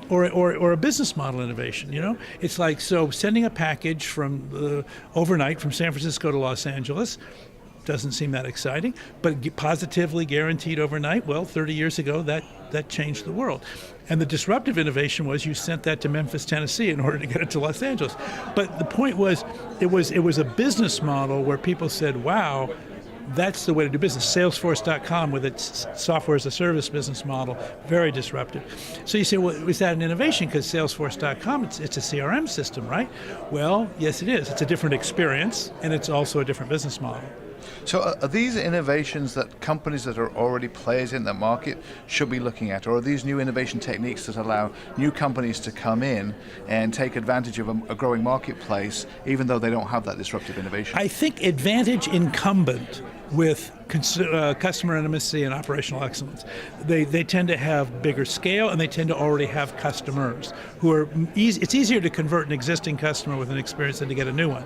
or a business model innovation. It's like, so sending a package from overnight from San Francisco to Los Angeles doesn't seem that exciting, but positively guaranteed overnight. Well, 30 years ago, that changed the world. And the disruptive innovation was you sent that to Memphis, Tennessee in order to get it to Los Angeles. But the point was, it was a business model where people said, wow, that's the way to do business. Salesforce.com with its software as a service business model, very disruptive. So you say, well, is that an innovation? Because Salesforce.com, it's a CRM system, right? Well, yes, it is. It's a different experience, and it's also a different business model. So are these innovations that companies that are already players in the market should be looking at, or are these new innovation techniques that allow new companies to come in and take advantage of a growing marketplace, even though they don't have that disruptive innovation? I think advantage incumbent with customer intimacy and operational excellence. They tend to have bigger scale, and they tend to already have customers who are it's easier to convert an existing customer with an experience than to get a new one.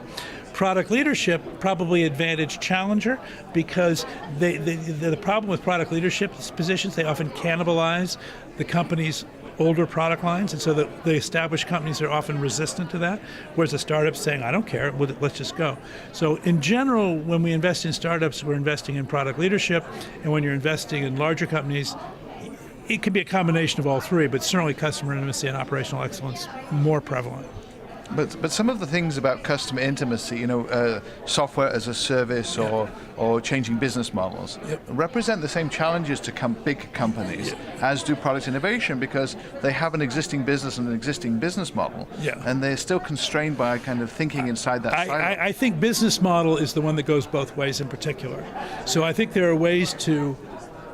Product leadership, probably advantage challenger, because the problem with product leadership positions, they often cannibalize the company's older product lines, and so the established companies are often resistant to that, whereas a startup's saying, I don't care, let's just go. So in general, when we invest in startups, we're investing in product leadership, and when you're investing in larger companies, it could be a combination of all three, but certainly customer intimacy and operational excellence more prevalent. But some of the things about customer intimacy, software as a service, or changing business models, represent the same challenges to big companies as do product innovation, because they have an existing business and an existing business model, and they're still constrained by kind of thinking inside that silo. I think business model is the one that goes both ways in particular. So I think there are ways to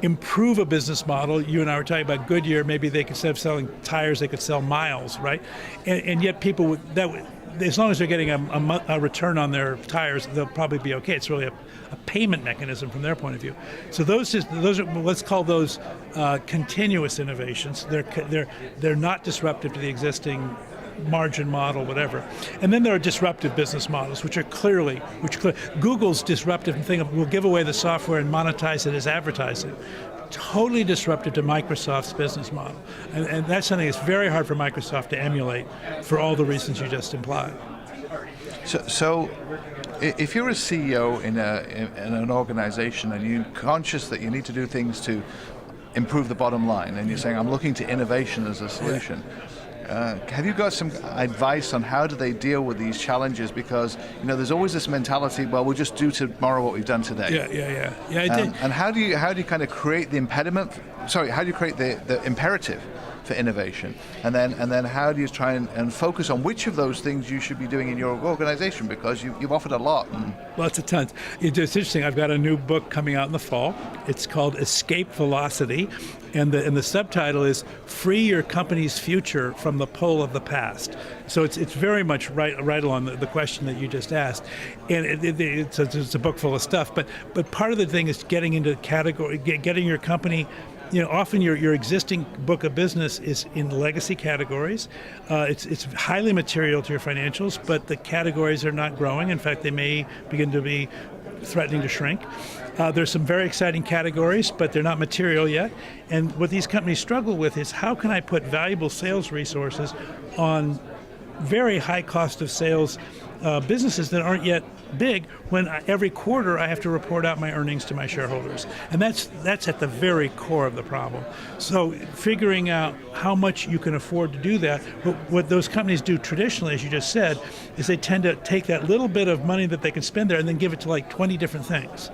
improve a business model. You and I were talking about Goodyear. Maybe they could, instead of selling tires, they could sell miles, right? And yet people as long as they're getting a return on their tires, they'll probably be okay. It's really a payment mechanism from their point of view. So those are, let's call those continuous innovations. They're not disruptive to the existing margin model, whatever. And then there are disruptive business models, which Google's disruptive thing of, we'll give away the software and monetize it as advertising. Totally disruptive to Microsoft's business model. And that's something that's very hard for Microsoft to emulate for all the reasons you just implied. So if you're a CEO in an organization and you're conscious that you need to do things to improve the bottom line, and you're saying, I'm looking to innovation as a solution, have you got some advice on how do they deal with these challenges? Because there's always this mentality, well, we'll just do tomorrow what we've done today. And how do you kind of create the impediment? Sorry, how do you create the imperative for innovation? And then how do you try and focus on which of those things you should be doing in your organization? Because you've offered a lot. Lots of tons. It's interesting. I've got a new book coming out in the fall. It's called Escape Velocity. And the subtitle is Free Your Company's Future from the Pull of the Past. So it's very much right along the question that you just asked. And it's a book full of stuff. But part of the thing is getting into category, getting your company. Often your existing book of business is in legacy categories. It's highly material to your financials, but the categories are not growing. In fact, they may begin to be threatening to shrink. There's some very exciting categories, but they're not material yet. And what these companies struggle with is, how can I put valuable sales resources on very high cost of sales businesses that aren't yet big, when every quarter I have to report out my earnings to my shareholders. And that's at the very core of the problem. So figuring out how much you can afford to do that. What those companies do traditionally, as you just said, is they tend to take that little bit of money that they can spend there and then give it to like 20 different things.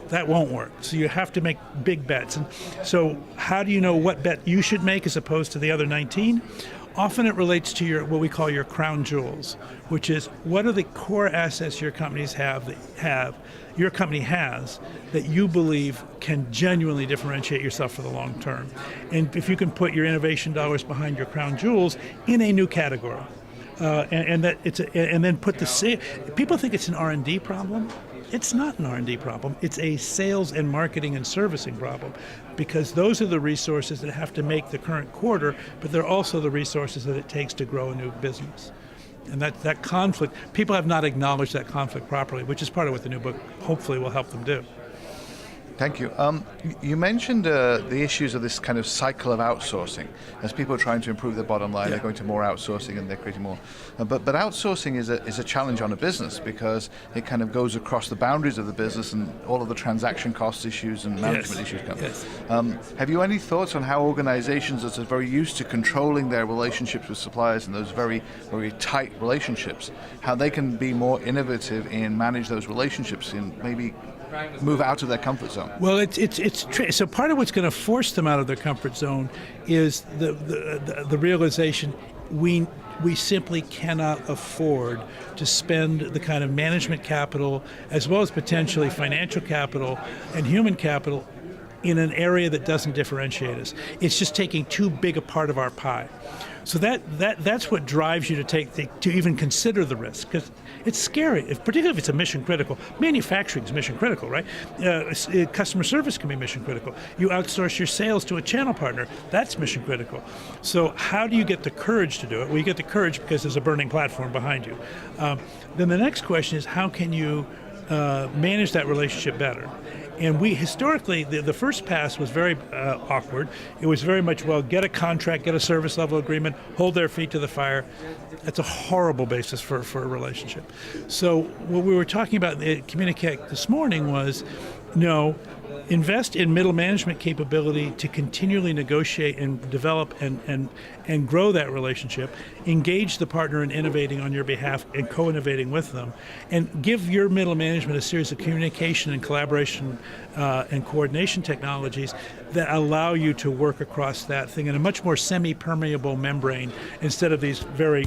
That won't work. So you have to make big bets. And so how do you know what bet you should make as opposed to the other 19? Often it relates to what we call your crown jewels, which is, what are the core assets your company has that you believe can genuinely differentiate yourself for the long term. And if you can put your innovation dollars behind your crown jewels in a new category, and then put people think it's an R&D problem. It's not an R&D problem. It's a sales and marketing and servicing problem, because those are the resources that have to make the current quarter, but they're also the resources that it takes to grow a new business. And that conflict, people have not acknowledged that conflict properly, which is part of what the new book hopefully will help them do. Thank you. You mentioned the issues of this kind of cycle of outsourcing. As people are trying to improve their bottom line, they're going to more outsourcing and they're creating more. But outsourcing is a challenge on a business because it kind of goes across the boundaries of the business and all of the transaction cost issues and management issues come. Yes. Have you any thoughts on how organizations that are very used to controlling their relationships with suppliers and those very, very tight relationships, how they can be more innovative and manage those relationships and maybe move out of their comfort zone? Well, so part of what's going to force them out of their comfort zone is the realization we simply cannot afford to spend the kind of management capital as well as potentially financial capital and human capital in an area that doesn't differentiate us. It's just taking too big a part of our pie. So that's what drives you to even consider the risk, because it's scary, particularly if it's a mission critical. Manufacturing is mission critical, right? Customer service can be mission critical. You outsource your sales to a channel partner, that's mission critical. So how do you get the courage to do it? Well, you get the courage because there's a burning platform behind you. Then the next question is, how can you manage that relationship better? And we historically, the first pass was very awkward. It was very much, well, get a contract, get a service level agreement, hold their feet to the fire. That's a horrible basis for a relationship. So what we were talking about in Communicate this morning was, no, invest in middle management capability to continually negotiate and develop and grow that relationship. Engage the partner in innovating on your behalf and co-innovating with them. And give your middle management a series of communication and collaboration and coordination technologies that allow you to work across that thing in a much more semi-permeable membrane instead of these very,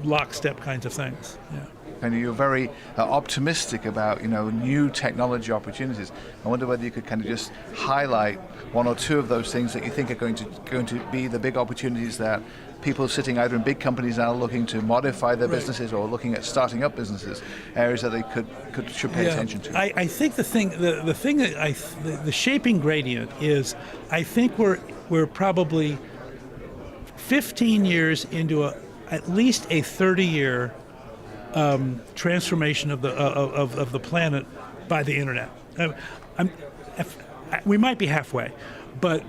lockstep kinds of things. Yeah. And you're very optimistic about new technology opportunities. I wonder whether you could kind of just highlight one or two of those things that you think are going to be the big opportunities that people sitting either in big companies now looking to modify their businesses or looking at starting up businesses, areas that they should pay attention to. I think the thing that the shaping gradient is, I think we're probably 15 years into at least a 30-year transformation of the planet by the internet. We might be halfway, but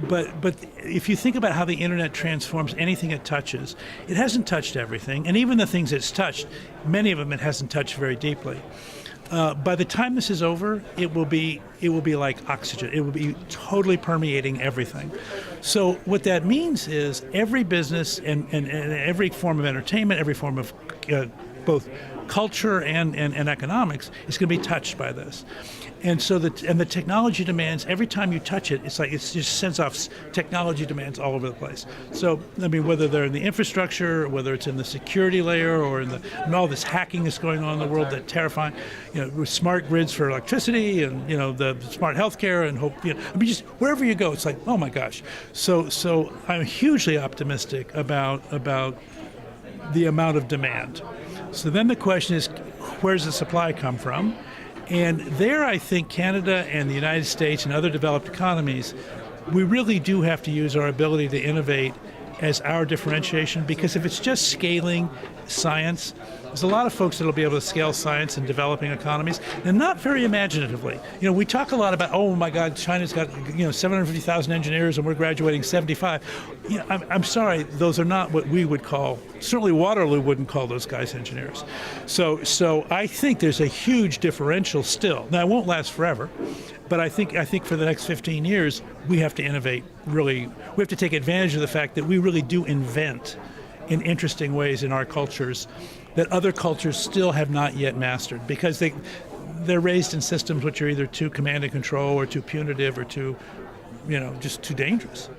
if you think about how the internet transforms anything it touches, it hasn't touched everything, and even the things it's touched, many of them it hasn't touched very deeply. By the time this is over, it will be like oxygen. It will be totally permeating everything. So what that means is every business and every form of entertainment, every form of both culture and economics is going to be touched by this. And so the technology demands, every time you touch it, it's like it just sends off technology demands all over the place. So, I mean, whether they're in the infrastructure, whether it's in the security layer, or and all this hacking that's going on in the world that's terrifying, with smart grids for electricity and, the smart healthcare and just wherever you go, it's like, oh my gosh. So I'm hugely optimistic about the amount of demand. So then the question is, where's the supply come from? And there I think Canada and the United States and other developed economies, we really do have to use our ability to innovate as our differentiation, because if it's just scaling science, there's a lot of folks that will be able to scale science in developing economies, and not very imaginatively. We talk a lot about, oh my God, China's got 750,000 engineers and we're graduating 75. I'm sorry, those are not what we would call, certainly Waterloo wouldn't call those guys engineers. So I think there's a huge differential still. Now, it won't last forever, but I think for the next 15 years, we have to innovate, really. We have to take advantage of the fact that we really do invent in interesting ways in our cultures that other cultures still have not yet mastered, because they're raised in systems which are either too command and control or too punitive or too, just too dangerous.